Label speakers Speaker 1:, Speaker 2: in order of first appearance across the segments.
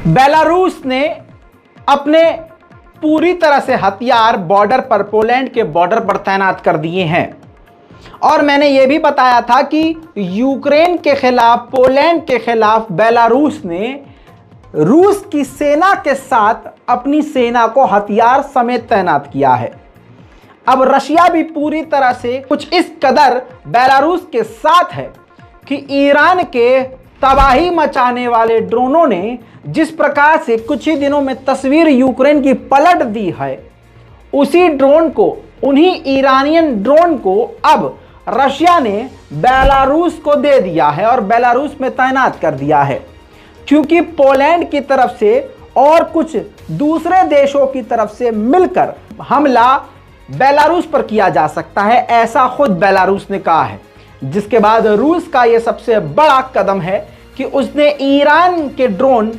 Speaker 1: Belarus ने अपने पूरी तरह से हथियार बॉर्डर पर, पोलैंड के बॉर्डर पर तैनात कर दिए हैं। और मैंने यह भी बताया था कि यूक्रेन के खिलाफ, पोलैंड के खिलाफ बेलारूस ने रूस की सेना के साथ अपनी सेना को हथियार समेत तैनात किया है। अब रशिया भी पूरी तरह से कुछ इस कदर बेलारूस के साथ है कि ईरान के तबाही मचाने वाले ड्रोनों ने जिस प्रकार से कुछ ही दिनों में तस्वीर यूक्रेन की पलट दी है, उसी ड्रोन को, उन्हीं ईरानियन ड्रोन को अब रशिया ने बेलारूस को दे दिया है और बेलारूस में तैनात कर दिया है, क्योंकि पोलैंड की तरफ से और कुछ दूसरे देशों की तरफ से मिलकर हमला बेलारूस पर किया जा सकता है, ऐसा खुद बेलारूस ने कहा है। जिसके बाद रूस का यह सबसे बड़ा कदम है कि उसने ईरान के ड्रोन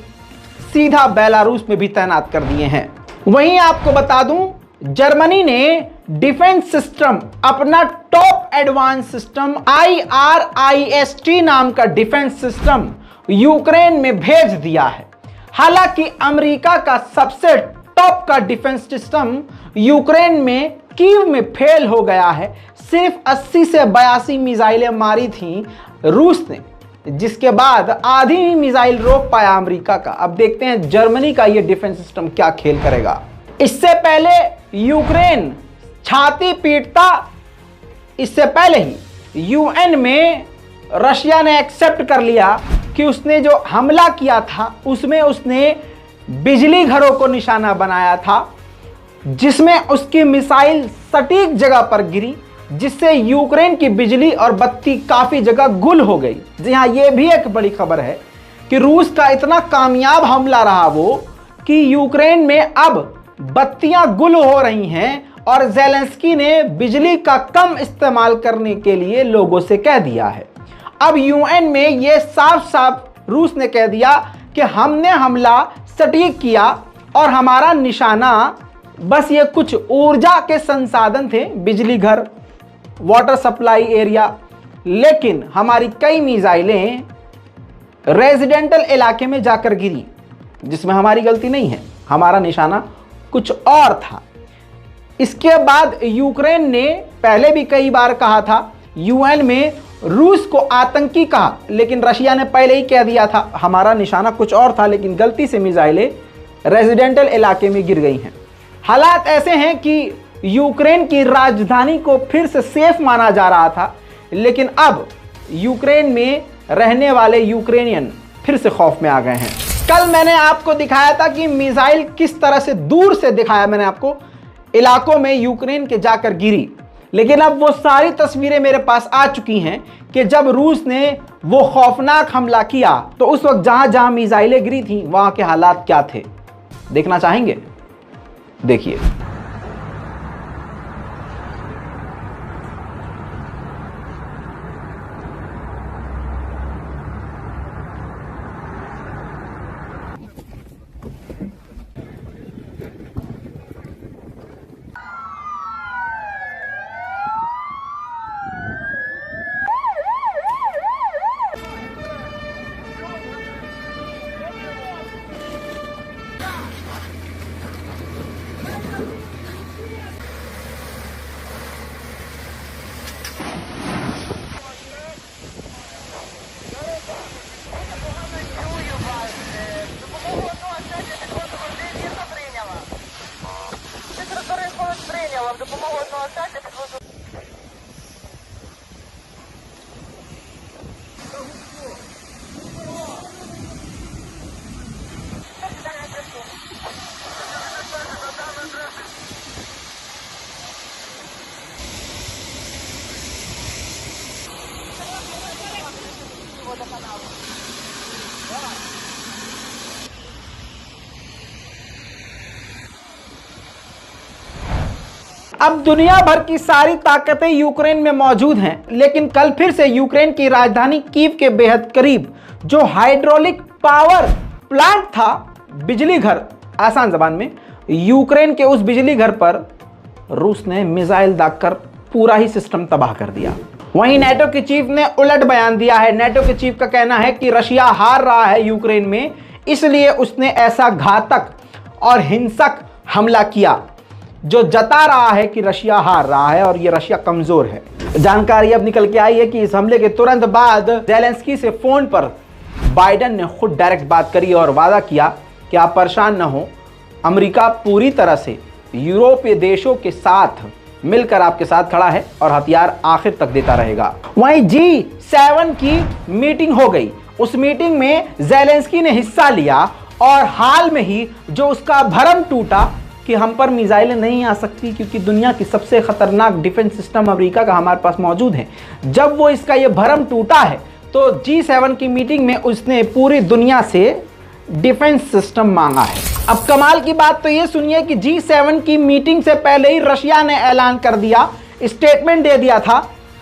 Speaker 1: सीधा बेलारूस में भी तैनात कर दिए हैं। वहीं आपको बता दूं, जर्मनी ने डिफेंस सिस्टम, अपना टॉप एडवांस सिस्टम IRIS-T नाम का डिफेंस सिस्टम यूक्रेन में भेज दिया है। हालांकि अमेरिका का सबसे टॉप का डिफेंस सिस्टम यूक्रेन में, कीव में फेल हो गया है। सिर्फ 80 से 82 मिसाइलें मारी थी रूस ने, जिसके बाद आधी ही मिसाइल रोक पाया अमेरिका का। अब देखते हैं जर्मनी का यह डिफेंस सिस्टम क्या खेल करेगा। इससे पहले यूक्रेन छाती पीटता, इससे पहले ही यूएन में रशिया ने एक्सेप्ट कर लिया कि उसने जो हमला किया था उसमें उसने बिजली घरों को निशाना बनाया था, जिसमें उसकी मिसाइल सटीक जगह पर गिरी, जिससे यूक्रेन की बिजली और बत्ती काफी जगह गुल हो गई। जी हाँ, यह भी एक बड़ी खबर है कि रूस का इतना कामयाब हमला रहा वो कि यूक्रेन में अब बत्तियां गुल हो रही हैं और ज़ेलेंस्की ने बिजली का कम इस्तेमाल करने के लिए लोगों से कह दिया है। अब यूएन में यह साफ साफ रूस ने कह दिया कि हमने हमला सटीक किया और हमारा निशाना बस ये कुछ ऊर्जा के संसाधन थे, बिजली घर, वाटर सप्लाई एरिया, लेकिन हमारी कई मिसाइलें रेजिडेंटल इलाके में जाकर गिरी, जिसमें हमारी गलती नहीं है, हमारा निशाना कुछ और था। इसके बाद यूक्रेन ने पहले भी कई बार कहा था, यूएन में रूस को आतंकी कहा, लेकिन रशिया ने पहले ही कह दिया था हमारा निशाना कुछ और था, लेकिन गलती से मिसाइलें रेजिडेंटल इलाके में गिर गई हैं। हालात ऐसे हैं कि यूक्रेन की राजधानी को फिर से सेफ माना जा रहा था, लेकिन अब यूक्रेन में रहने वाले यूक्रेनियन फिर से खौफ में आ गए हैं। कल मैंने आपको दिखाया था कि मिसाइल किस तरह से दूर से दिखाया, मैंने आपको इलाकों में यूक्रेन के जाकर गिरी, लेकिन अब वो सारी तस्वीरें मेरे पास आ चुकी हैं कि जब रूस ने वो खौफनाक हमला किया तो उस वक्त जहां जहां मिसाइलें गिरी थी वहां के हालात क्या थे। देखना चाहेंगे? देखिए। अब दुनिया भर की सारी ताकतें यूक्रेन में मौजूद हैं, लेकिन कल फिर से यूक्रेन की राजधानी कीव के बेहद करीब जो हाइड्रोलिक पावर प्लांट था, बिजली घर आसान जबान में, यूक्रेन के उस बिजली घर पर रूस ने मिसाइल दागकर पूरा ही सिस्टम तबाह कर दिया। वहीं नेटो के चीफ ने उलट बयान दिया है। नेटो के चीफ का कहना है कि रशिया हार रहा है यूक्रेन में, इसलिए उसने ऐसा घातक और हिंसक हमला किया जो जता रहा है कि रशिया हार रहा है और ये रशिया कमजोर है। जानकारी अब निकल के आई है कि इस हमले के तुरंत बाद ज़ेलेंस्की से फोन पर बाइडेन ने खुद डायरेक्ट बात करी और वादा किया कि आप परेशान न हो, अमेरिका पूरी तरह से यूरोपीय देशों के साथ मिलकर आपके साथ खड़ा है और हथियार आखिर तक देता रहेगा। वहीं G7 की मीटिंग हो गई। उस मीटिंग में ज़ेलेंस्की ने हिस्सा लिया और हाल में ही जो उसका भरम टूटा कि हम पर मिसाइलें नहीं आ सकती क्योंकि दुनिया की सबसे खतरनाक डिफेंस सिस्टम अमेरिका का हमारे पास मौजूद है, जब वो इसका ये भरम टूटा है तो G7 की मीटिंग में उसने पूरी दुनिया से डिफेंस सिस्टम मांगा है। अब कमाल की बात तो ये सुनिए कि G7 की मीटिंग से पहले ही रशिया ने ऐलान कर दिया, स्टेटमेंट दे दिया था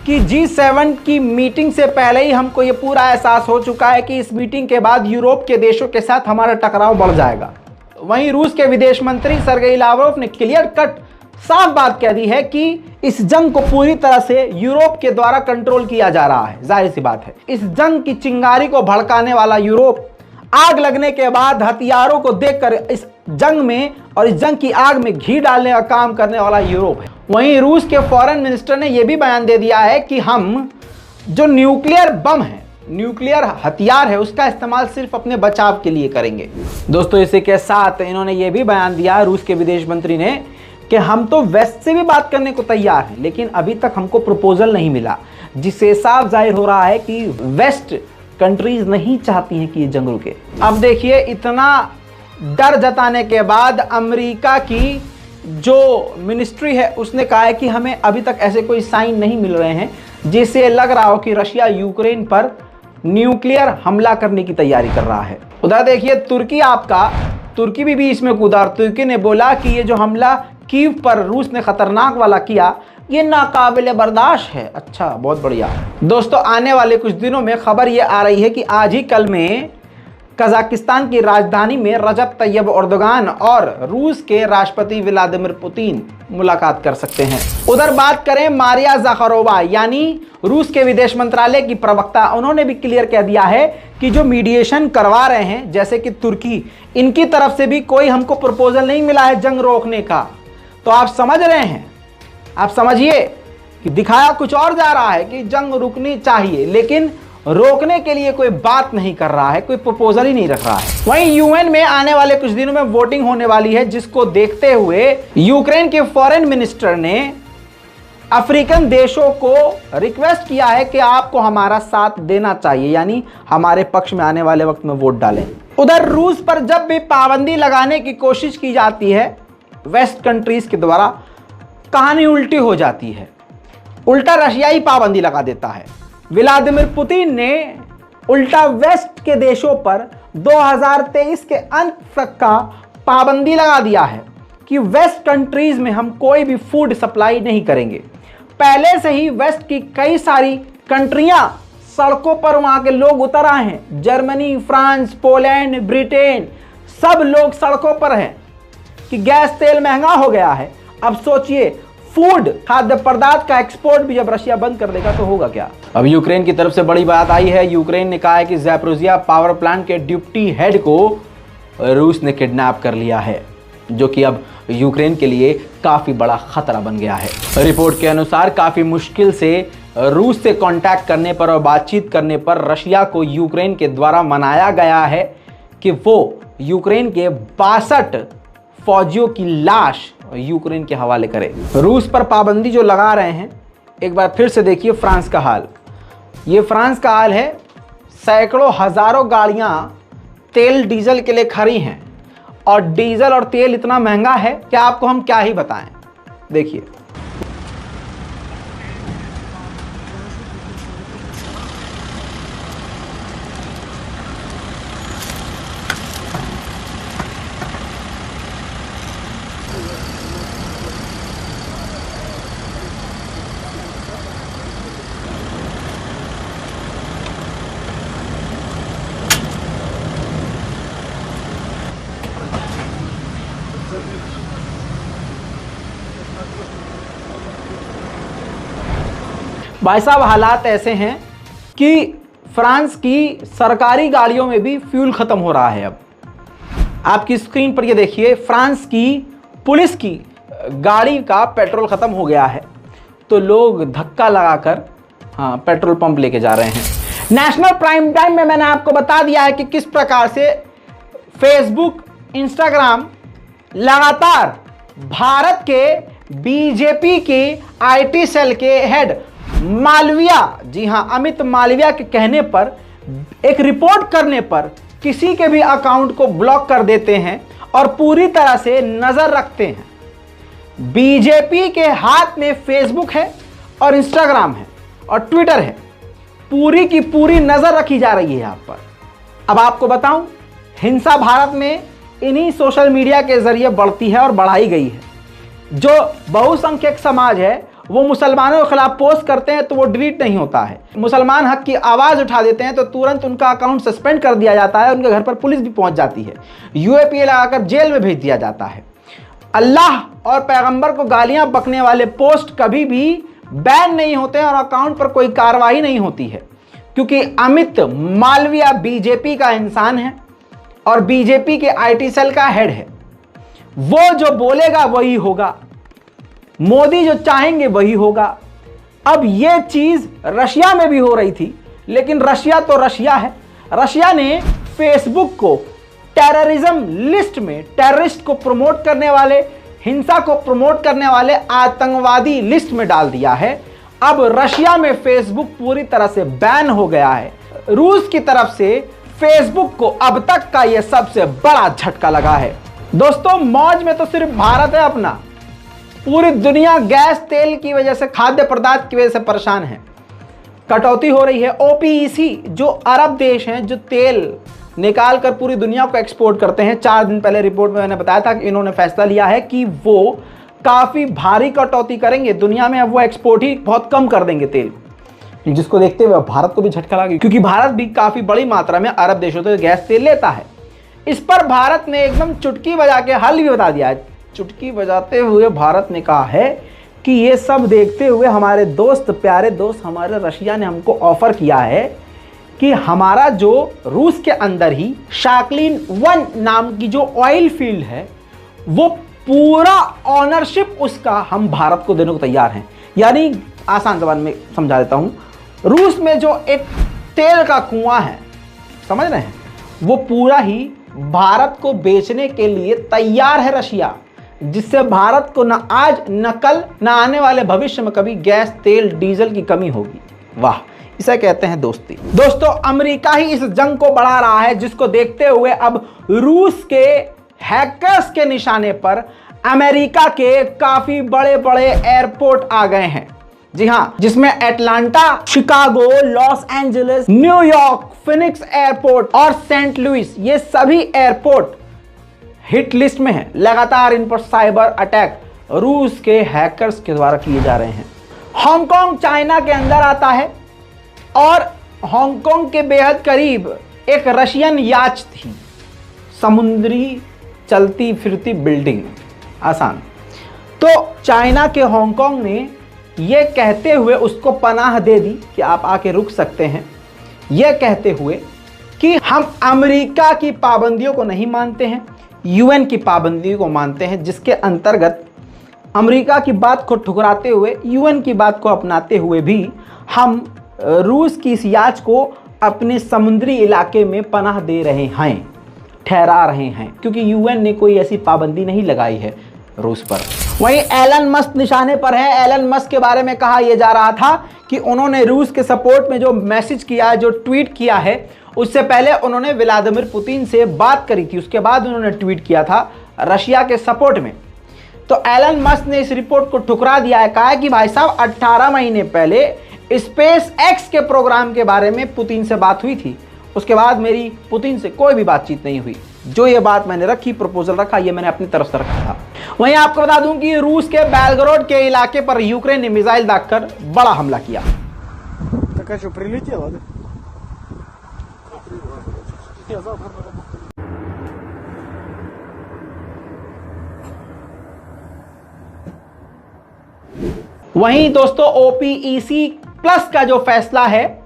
Speaker 1: कि G7 की मीटिंग से पहले ही हमको ये पूरा एहसास हो चुका है कि इस मीटिंग के बाद यूरोप के देशों के साथ हमारा टकराव बढ़ जाएगा। वहीं रूस के विदेश मंत्री सर्गेई लावरोव ने क्लियर कट साफ बात कह दी है कि इस जंग को पूरी तरह से यूरोप के द्वारा कंट्रोल किया जा रहा है। जाहिर सी बात है, इस जंग की चिंगारी को भड़काने वाला यूरोप, आग लगने के बाद हथियारों को देखकर इस जंग में और इस जंग की आग में घी डालने का काम करने वाला यूरोप है। वहीं रूस के फॉरेन मिनिस्टर ने यह भी बयान दे दिया है कि हम जो न्यूक्लियर बम है, न्यूक्लियर हथियार है, उसका इस्तेमाल सिर्फ अपने बचाव के लिए करेंगे। दोस्तों, इसी के साथ इन्होंने ये भी बयान दिया रूस के विदेश मंत्री ने कि हम तो वेस्ट से भी बात करने को तैयार हैं, लेकिन अभी तक हमको प्रपोजल नहीं मिला, जिससे साफ जाहिर हो रहा है कि वेस्ट कंट्रीज नहीं चाहती हैं कि ये जंग रुके। अब देखिए, इतना डर जताने के बाद अमेरिका की जो मिनिस्ट्री है उसने कहा है कि हमें अभी तक ऐसे कोई साइन नहीं मिल रहे हैं जिससे लग रहा हो कि रशिया यूक्रेन पर न्यूक्लियर हमला करने की तैयारी कर रहा है। उधर देखिए, तुर्की भी इसमें कूदा। तुर्की ने बोला कि ये जो हमला कीव पर रूस ने खतरनाक वाला किया, ये नाकाबिले बर्दाश्त है। अच्छा, बहुत बढ़िया। दोस्तों, आने वाले कुछ दिनों में खबर ये आ रही है कि आज ही कल में कजाकिस्तान की राजधानी में रजब तैयब एर्दोगान और रूस के राष्ट्रपति व्लादिमीर पुतिन मुलाकात कर सकते हैं। उधर बात करें मारिया ज़खारोवा यानी रूस के विदेश मंत्रालय की प्रवक्ता, उन्होंने भी क्लियर कह दिया है कि जो मीडिएशन करवा रहे हैं जैसे कि तुर्की, इनकी तरफ से भी कोई हमको प्रपोजल नहीं मिला है जंग रोकने का। तो आप समझ रहे हैं, आप समझिए कि दिखाया कुछ और जा रहा है कि जंग रुकनी चाहिए, लेकिन रोकने के लिए कोई बात नहीं कर रहा है, कोई प्रपोजल ही नहीं रख रहा है। वहीं यूएन में आने वाले कुछ दिनों में वोटिंग होने वाली है, जिसको देखते हुए यूक्रेन के फॉरेन मिनिस्टर ने अफ्रीकन देशों को रिक्वेस्ट किया है कि आपको हमारा साथ देना चाहिए, यानी हमारे पक्ष में आने वाले वक्त में वोट डालें। उधर रूस पर जब भी पाबंदी लगाने की कोशिश की जाती है वेस्ट कंट्रीज के द्वारा, कहानी उल्टी हो जाती है, उल्टा रशिया ही पाबंदी लगा देता है। व्लादिमीर पुतिन ने उल्टा वेस्ट के देशों पर 2023 के अंत तक का पाबंदी लगा दिया है कि वेस्ट कंट्रीज में हम कोई भी फूड सप्लाई नहीं करेंगे। पहले से ही वेस्ट की कई सारी कंट्रियां सड़कों पर वहां के लोग उतर आए हैं। जर्मनी, फ्रांस, पोलैंड, ब्रिटेन, सब लोग सड़कों पर हैं कि गैस तेल महंगा हो गया है। अब सोचिए, फूड, खाद्य पदार्थ का एक्सपोर्ट भी जब रशिया बंद कर देगा तो होगा क्या। अब यूक्रेन की तरफ से बड़ी बात आई है। यूक्रेन ने कहा है कि ज़ैपोरिज़िया पावर प्लांट के डिप्टी हेड को रूस ने किडनैप कर लिया है, जो कि अब यूक्रेन के लिए काफी बड़ा खतरा बन गया है। रिपोर्ट के अनुसार काफी मुश्किल से रूस से कांटेक्ट करने पर और बातचीत करने पर रशिया को यूक्रेन के द्वारा मनाया गया है कि वो यूक्रेन के 62 फौजियों की लाश यूक्रेन के हवाले करे। रूस पर पाबंदी जो लगा रहे हैं, एक बार फिर से देखिए फ्रांस का हाल। ये फ्रांस का हाल है, सैकड़ों हजारों गाड़ियां तेल डीजल के लिए खड़ी हैं और डीजल और तेल इतना महंगा है कि आपको हम क्या ही बताएं। देखिए, भाई साहब, हालात ऐसे हैं कि फ्रांस की सरकारी गाड़ियों में भी फ्यूल खत्म हो रहा है अब। आपकी स्क्रीन पर ये देखिए, फ्रांस की पुलिस की गाड़ी का पेट्रोल खत्म हो गया है तो लोग धक्का लगाकर पेट्रोल पंप लेके जा रहे हैं। नेशनल प्राइम टाइम में मैंने आपको बता दिया है कि किस प्रकार से फेसबुक, इंस्टाग्राम लगातार भारत के बीजेपी के आईटी सेल के हेड मालविया, जी हां अमित मालविया के कहने पर, एक रिपोर्ट करने पर किसी के भी अकाउंट को ब्लॉक कर देते हैं और पूरी तरह से नजर रखते हैं। बीजेपी के हाथ में फेसबुक है और इंस्टाग्राम है और ट्विटर है, पूरी की पूरी नजर रखी जा रही है यहां पर। अब आपको बताऊं, हिंसा भारत में इन्हीं सोशल मीडिया के जरिए बढ़ती है और बढ़ाई गई है। जो बहुसंख्यक समाज है वो मुसलमानों के खिलाफ पोस्ट करते हैं तो वो डिलीट नहीं होता है। मुसलमान हक की आवाज उठा देते हैं तो तुरंत उनका अकाउंट सस्पेंड कर दिया जाता है, उनके घर पर पुलिस भी पहुंच जाती है, यूएपीए लगाकर जेल में भेज दिया जाता है। अल्लाह और पैगंबर को गालियां बकने वाले पोस्ट कभी भी बैन नहीं होते हैं और अकाउंट पर कोई कार्रवाई नहीं होती है, क्योंकि अमित मालविया बीजेपी का इंसान है और बीजेपी के आईटी सेल का हेड है। वो जो बोलेगा वही होगा, मोदी जो चाहेंगे वही होगा। अब ये चीज रशिया में भी हो रही थी, लेकिन रशिया तो रशिया है। रशिया ने फेसबुक को टेररिज्म लिस्ट में, टेररिस्ट को प्रमोट करने वाले, हिंसा को प्रमोट करने वाले आतंकवादी लिस्ट में डाल दिया है। अब रशिया में फेसबुक पूरी तरह से बैन हो गया है। रूस की तरफ से फेसबुक को अब तक का यह सबसे बड़ा झटका लगा है। दोस्तों, मौज में तो सिर्फ भारत है अपना, पूरी दुनिया गैस तेल की वजह से, खाद्य पदार्थ की वजह से परेशान है। कटौती हो रही है। ओपीईसी जो अरब देश हैं जो तेल निकाल कर पूरी दुनिया को एक्सपोर्ट करते हैं, 4 दिन पहले रिपोर्ट में मैंने बताया था कि इन्होंने फैसला लिया है कि वो काफी भारी कटौती करेंगे दुनिया में। अब वो एक्सपोर्ट ही बहुत कम कर देंगे तेल, जिसको देखते हुए भारत को भी झटका लगा, क्योंकि भारत भी काफी बड़ी मात्रा में अरब देशों से गैस तेल लेता है। इस पर भारत ने एकदम चुटकी बजा के हल भी बता दिया है। चुटकी बजाते हुए भारत ने कहा है कि ये सब देखते हुए हमारे दोस्त, प्यारे दोस्त हमारे रशिया ने हमको ऑफर किया है कि हमारा जो रूस के अंदर ही शाकलिन 1 नाम की जो ऑयल फील्ड है, वो पूरा ऑनरशिप उसका हम भारत को देने को तैयार हैं। यानी आसान जबान में समझा देता हूं, रूस में जो एक तेल का कुआं है, समझ रहे हैं, वो पूरा ही भारत को बेचने के लिए तैयार है रशिया, जिससे भारत को न आज न कल न आने वाले भविष्य में कभी गैस, तेल, डीजल की कमी होगी। वाह, इसे कहते हैं दोस्ती। दोस्तों, अमेरिका ही इस जंग को बढ़ा रहा है, जिसको देखते हुए अब रूस के हैकर्स के निशाने पर अमेरिका के काफी बड़े बड़े एयरपोर्ट आ गए हैं। जी हां, जिसमें Atlanta, Chicago, Los Angeles, New York, Phoenix airport और सेंट लुइस, ये सभी एयरपोर्ट हिट लिस्ट में है। लगातार इन पर साइबर अटैक रूस के हैकर्स के द्वारा किए जा रहे हैं। हांगकांग चाइना के अंदर आता है और हांगकांग के बेहद करीब एक रशियन याच थी, समुद्री चलती फिरती बिल्डिंग, आसान। तो चाइना के हांगकांग ने यह कहते हुए उसको पनाह दे दी कि आप आके रुक सकते हैं, यह कहते हुए कि हम अमेरिका की पाबंदियों को नहीं मानते हैं, यूएन की पाबंदी को मानते हैं, जिसके अंतर्गत अमेरिका की बात को ठुकराते हुए, यूएन की बात को अपनाते हुए भी हम रूस की इस याच को अपने समुद्री इलाके में पनाह दे रहे हैं, ठहरा रहे हैं, क्योंकि यूएन ने कोई ऐसी पाबंदी नहीं लगाई है रूस पर। वहीं एलन मस्क निशाने पर है। एलन मस्क के बारे में कहा यह जा रहा था कि उन्होंने रूस के सपोर्ट में जो मैसेज किया, जो ट्वीट किया है, उससे पहले उन्होंने व्लादिमीर पुतिन से बात करी थी, उसके बाद उन्होंने ट्वीट किया था रशिया के सपोर्ट में। तो एलन मस्क ने इस रिपोर्ट को ठुकरा दिया है, कहा है कि भाई साहब 18 महीने पहले स्पेस एक्स के प्रोग्राम के बारे में पुतिन से बात हुई थी, उसके बाद मेरी पुतिन से कोई भी बातचीत नहीं हुई। जो ये बात मैंने रखी, प्रपोजल रखा, ये मैंने अपनी तरफ से रखा था। वहीं आपको बता दूं कि रूस के बेलग्राड के इलाके पर यूक्रेन ने मिसाइल दागकर बड़ा हमला किया। वहीं दोस्तों, ओपीईसी प्लस का जो फैसला है,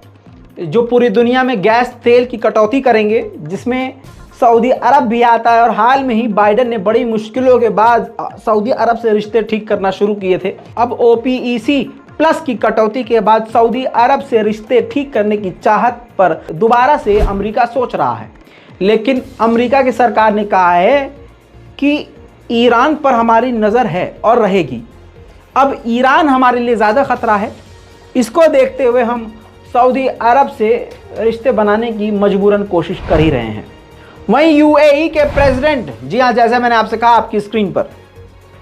Speaker 1: जो पूरी दुनिया में गैस तेल की कटौती करेंगे, जिसमें सऊदी अरब भी आता है। और हाल में ही बाइडेन ने बड़ी मुश्किलों के बाद सऊदी अरब से रिश्ते ठीक करना शुरू किए थे। अब OPEC प्लस की कटौती के बाद सऊदी अरब से रिश्ते ठीक करने की चाहत पर दोबारा से अमेरिका सोच रहा है। लेकिन अमेरिका की सरकार ने कहा है कि ईरान पर हमारी नज़र है और रहेगी। अब ईरान हमारे लिए ज़्यादा खतरा है। इसको देखते हुए हम सऊदी अरब से रिश्ते बनाने की मजबूरन कोशिश कर ही रहे हैं। वहीं UAE के प्रेसिडेंट, जी हाँ, जैसे मैंने आपसे कहा आपकी स्क्रीन पर,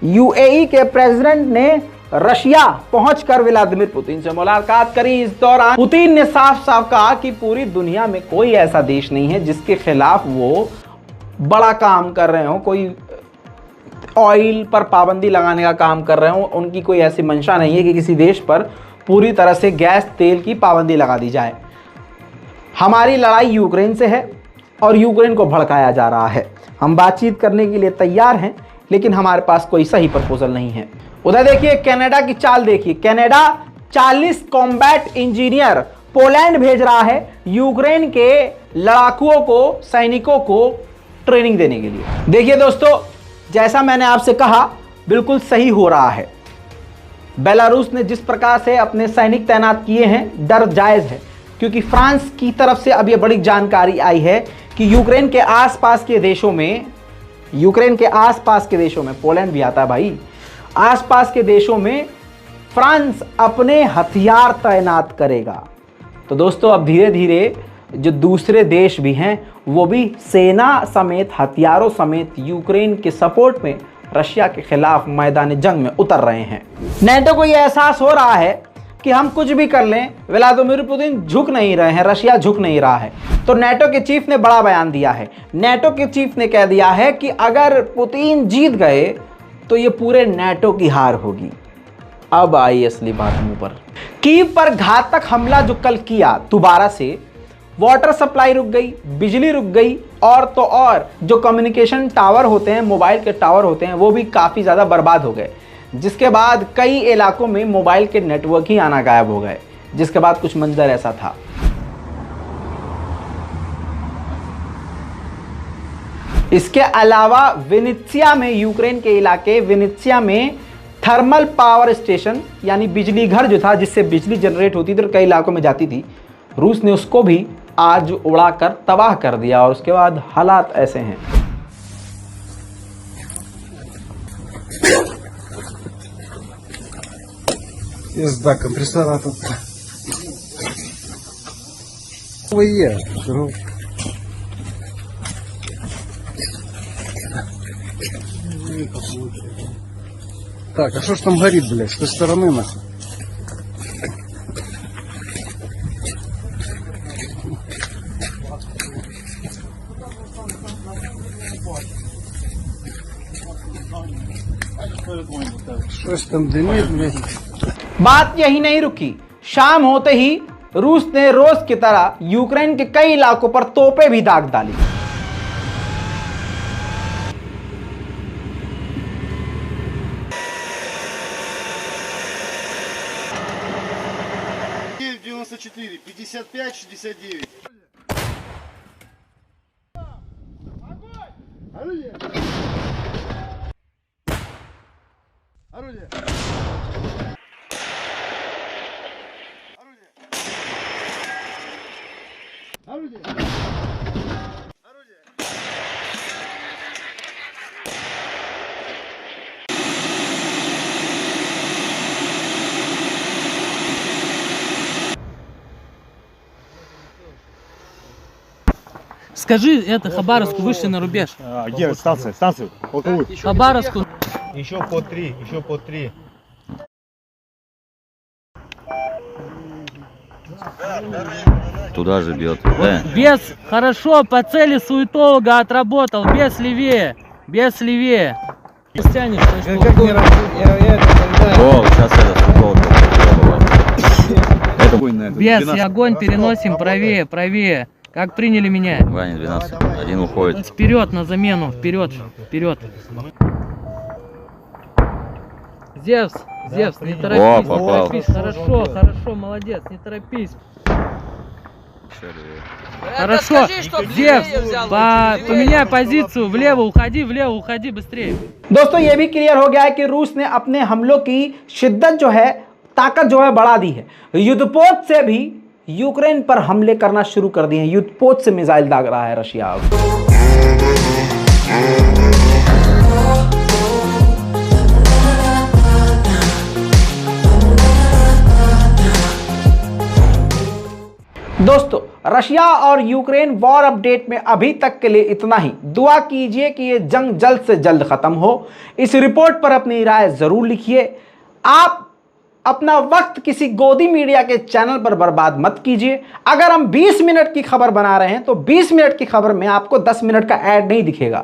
Speaker 1: UAE के प्रेसिडेंट ने रशिया पहुंचकर व्लादिमीर पुतिन से मुलाकात करी। इस दौरान पुतिन ने साफ साफ कहा कि पूरी दुनिया में कोई ऐसा देश नहीं है जिसके खिलाफ वो बड़ा काम कर रहे हो, कोई ऑयल पर पाबंदी लगाने का काम कर रहे हो। उनकी कोई ऐसी मंशा नहीं है कि किसी देश पर पूरी तरह से गैस तेल की पाबंदी लगा दी जाए। हमारी लड़ाई यूक्रेन से है और यूक्रेन को भड़काया जा रहा है। हम बातचीत करने के लिए तैयार हैं, लेकिन हमारे पास कोई सही प्रपोजल नहीं है। उधर देखिए कनाडा की चाल देखिए। कनाडा 40 कॉम्बैट इंजीनियर पोलैंड भेज रहा है यूक्रेन के लड़ाकुओं को, सैनिकों को ट्रेनिंग देने के लिए। देखिए दोस्तों, जैसा मैंने आपसे कहा बिल्कुल सही हो रहा है। बेलारूस ने जिस प्रकार से अपने सैनिक तैनात किए हैं, डर जायज है, क्योंकि फ्रांस की तरफ से अब यह बड़ी जानकारी आई है कि यूक्रेन के आसपास के देशों में, पोलैंड भी आता है भाई, आसपास के देशों में फ्रांस अपने हथियार तैनात करेगा। तो दोस्तों, अब धीरे धीरे जो दूसरे देश भी हैं वो भी सेना समेत, हथियारों समेत यूक्रेन के सपोर्ट में रशिया के खिलाफ मैदान जंग में उतर रहे हैं। नेटो को यह एहसास हो रहा है कि हम कुछ भी कर लें, व्लादिमीर पुतिन झुक नहीं रहे हैं, रशिया झुक नहीं रहा है। तो नेटो के चीफ ने बड़ा बयान दिया है। नेटो के चीफ ने कह दिया है कि अगर पुतिन जीत गए तो ये पूरे नेटो की हार होगी। अब आई असली बात मुंह पर। कीव पर घातक हमला जो कल किया, दोबारा से वाटर सप्लाई रुक गई, बिजली रुक गई, और तो और जो कम्युनिकेशन टावर होते हैं, मोबाइल के टावर होते हैं, वो भी काफ़ी ज़्यादा बर्बाद हो गए। जिसके बाद कई इलाकों में मोबाइल के नेटवर्क ही आना गायब हो गए। जिसके बाद कुछ मंजर ऐसा था। इसके अलावा विनित्सिया में, यूक्रेन के इलाके विनित्सिया में थर्मल पावर स्टेशन यानी बिजली घर जो था, जिससे बिजली जनरेट होती थी और कई इलाकों में जाती थी, रूस ने उसको भी आज उड़ाकर तबाह कर दिया। और उसके बाद हालात ऐसे हैं।
Speaker 2: Пизда, компрессора тут. Так, а что ж там горит, блядь, с той стороны нахуй? Что ж там дымит, блядь?
Speaker 1: बात यही नहीं रुकी। शाम होते ही रूस ने रोज की तरह यूक्रेन के कई इलाकों पर तोपें भी दाग डाली।
Speaker 3: Скажи это Хабаровску, вышли на рубеж.
Speaker 4: Где станция? Станция? Полковую.
Speaker 3: Хабаровску.
Speaker 4: Еще по 3, еще по 3.
Speaker 5: Туда же бьет. Да.
Speaker 3: Без, хорошо, по цели суетолога отработал. Без левее. Без левее. Стянешь, значит,
Speaker 5: О, сейчас это футбол.
Speaker 3: без, и огонь переносим правее, правее. Как приняли меня?
Speaker 5: Ваня 12. Один уходит.
Speaker 3: Вперед на замену, вперед, вперед. Зевс, не торопись,
Speaker 5: О, попал.
Speaker 3: не торопись. Хорошо, хорошо, молодец, не торопись.
Speaker 5: Че левее?
Speaker 3: Хорошо, Зевс, поменяй позицию, влево уходи быстрее.
Speaker 1: दोस्तों ये भी क्लियर हो गया है कि रूस ने अपने हमलों की शिद्दत जो है, ताकत जो है बढ़ा दी है। युद्धपोत से भी यूक्रेन पर हमले करना शुरू कर दिए हैं। युद्धपोत से मिसाइल दाग रहा है रशिया अब। दोस्तों रशिया और यूक्रेन वॉर अपडेट में अभी तक के लिए इतना ही। दुआ कीजिए कि ये जंग जल्द से जल्द खत्म हो। इस रिपोर्ट पर अपनी राय जरूर लिखिए। आप अपना वक्त किसी गोदी मीडिया के चैनल पर बर्बाद मत कीजिए। अगर हम 20 मिनट की खबर बना रहे हैं तो 20 मिनट की खबर में आपको 10 मिनट का ऐड नहीं दिखेगा,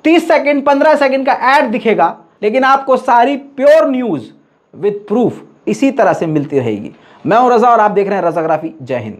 Speaker 1: 30 सेकंड 15 सेकंड का ऐड दिखेगा, लेकिन आपको सारी प्योर न्यूज विद प्रूफ इसी तरह से मिलती रहेगी। मैं हूं रजा और आप देख रहे हैं रजाग्राफी। जय हिंद।